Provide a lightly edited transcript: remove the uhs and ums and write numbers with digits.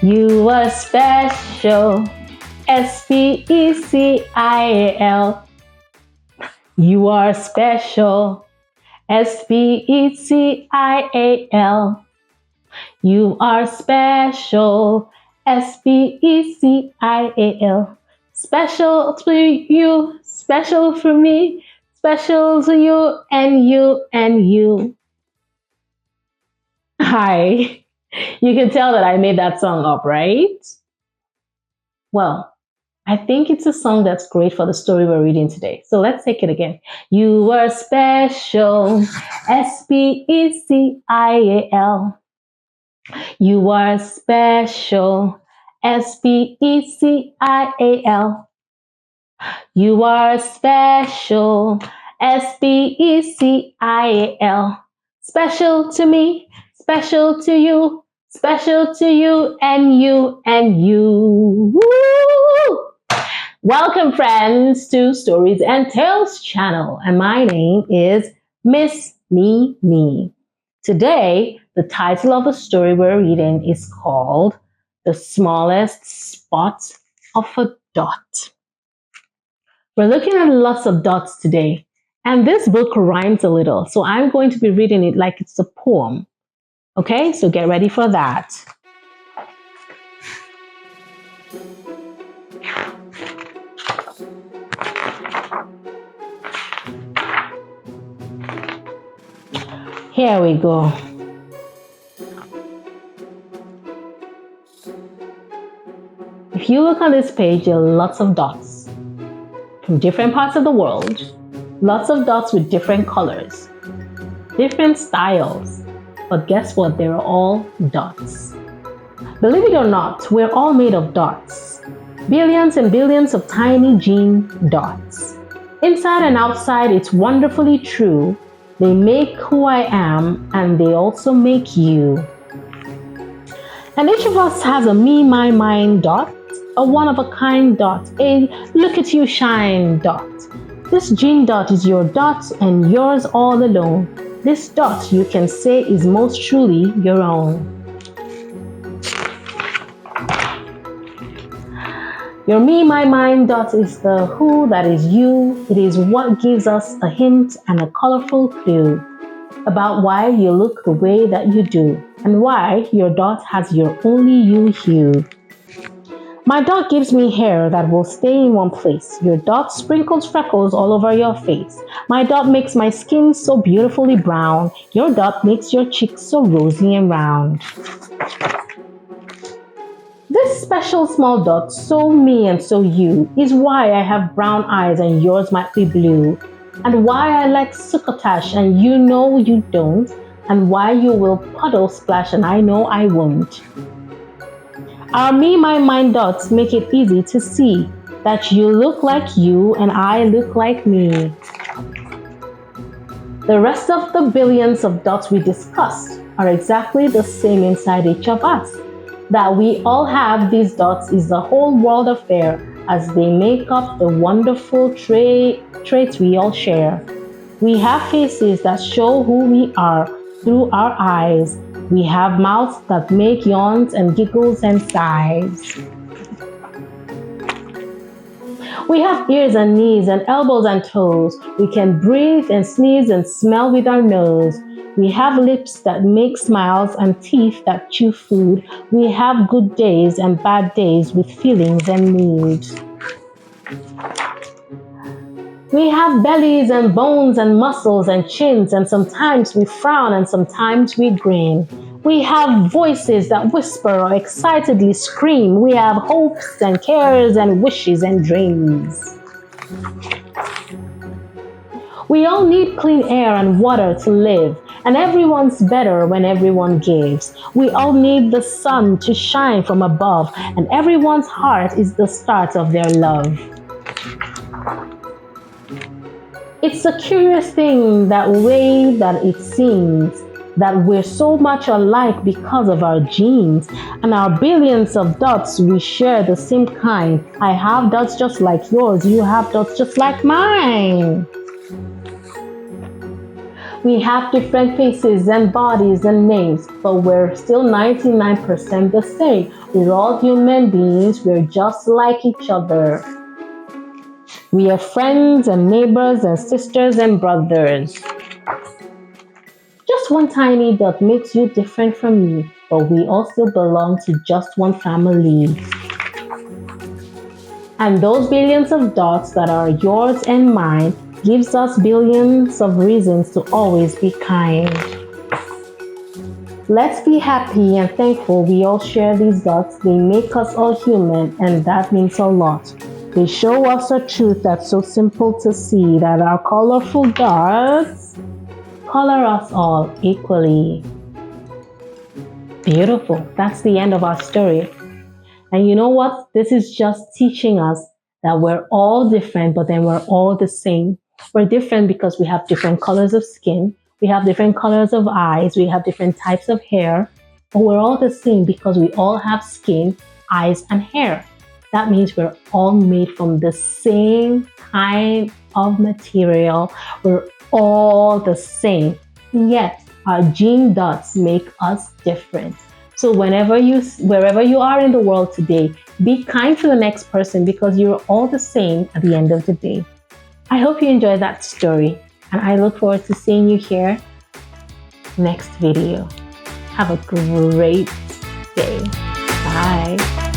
You are special. Special. You are special. Special. You are special. Special. Special to you, special for me, special to you and you and you. Hi. You can tell that I made that song up, right? Well, I think it's a song that's great for the story we're reading today. So let's take it again. You are special. Special. You are special. Special. You are special. Special. Special to me, special to you, special to you and you and you. Woo! Welcome, friends, to Stories and Tales channel. And my name is Miss Me. Today, the title of the story we're reading is called The Smallest Spot of a Dot. We're looking at lots of dots today, and this book rhymes a little, so I'm going to be reading it like it's a poem. Okay, so get ready for that. Here we go. If you look on this page, there are lots of dots from different parts of the world. Lots of dots with different colors, different styles. But guess what? They're all dots. Believe it or not, we're all made of dots. Billions and billions of tiny gene dots. Inside and outside, it's wonderfully true. They make who I am, and they also make you. And each of us has a me, my, mine dot, a one-of-a-kind dot, a look at you shine dot. This gene dot is your dot and yours all alone. This dot you can say is most truly your own. Your me, my, mine dot is the who that is you. It is what gives us a hint and a colorful clue about why you look the way that you do and why your dot has your only you hue. My dot gives me hair that will stay in one place. Your dot sprinkles freckles all over your face. My dot makes my skin so beautifully brown. Your dot makes your cheeks so rosy and round. This special small dot, so me and so you, is why I have brown eyes and yours might be blue, and why I like succotash and you know you don't, and why you will puddle splash and I know I won't. Our me, my, mine dots make it easy to see that you look like you and I look like me. The rest of the billions of dots we discussed are exactly the same inside each of us. That we all have these dots is the whole world affair, as they make up the wonderful traits we all share. We have faces that show who we are through our eyes. We have mouths that make yawns and giggles and sighs. We have ears and knees and elbows and toes. We can breathe and sneeze and smell with our nose. We have lips that make smiles and teeth that chew food. We have good days and bad days with feelings and moods. We have bellies and bones and muscles and chins, and sometimes we frown and sometimes we grin. We have voices that whisper or excitedly scream. We have hopes and cares and wishes and dreams. We all need clean air and water to live, and everyone's better when everyone gives. We all need the sun to shine from above, and everyone's heart is the start of their love. It's a curious thing that way that it seems that we're so much alike because of our genes and our billions of dots. We share the same kind. I have dots just like yours. You have dots just like mine. We have different faces and bodies and names, but we're still 99% the same. We're all human beings, we're just like each other. We are friends and neighbors and sisters and brothers. Just one tiny dot makes you different from me, but we all still belong to just one family. And those billions of dots that are yours and mine gives us billions of reasons to always be kind. Let's be happy and thankful we all share these dots. They make us all human, and that means a lot. They show us a truth that's so simple to see, that our colorful dots color us all equally. Beautiful. That's the end of our story. And you know what? This is just teaching us that we're all different, but then we're all the same. We're different because we have different colors of skin, we have different colors of eyes, we have different types of hair, but we're all the same because we all have skin, eyes, and hair. That means we're all made from the same kind of material. We're all the same. Yet our gene dots make us different. So wherever you are in the world today, be kind to the next person because you're all the same at the end of the day. I hope you enjoyed that story, and I look forward to seeing you here next video. Have a great day. Bye.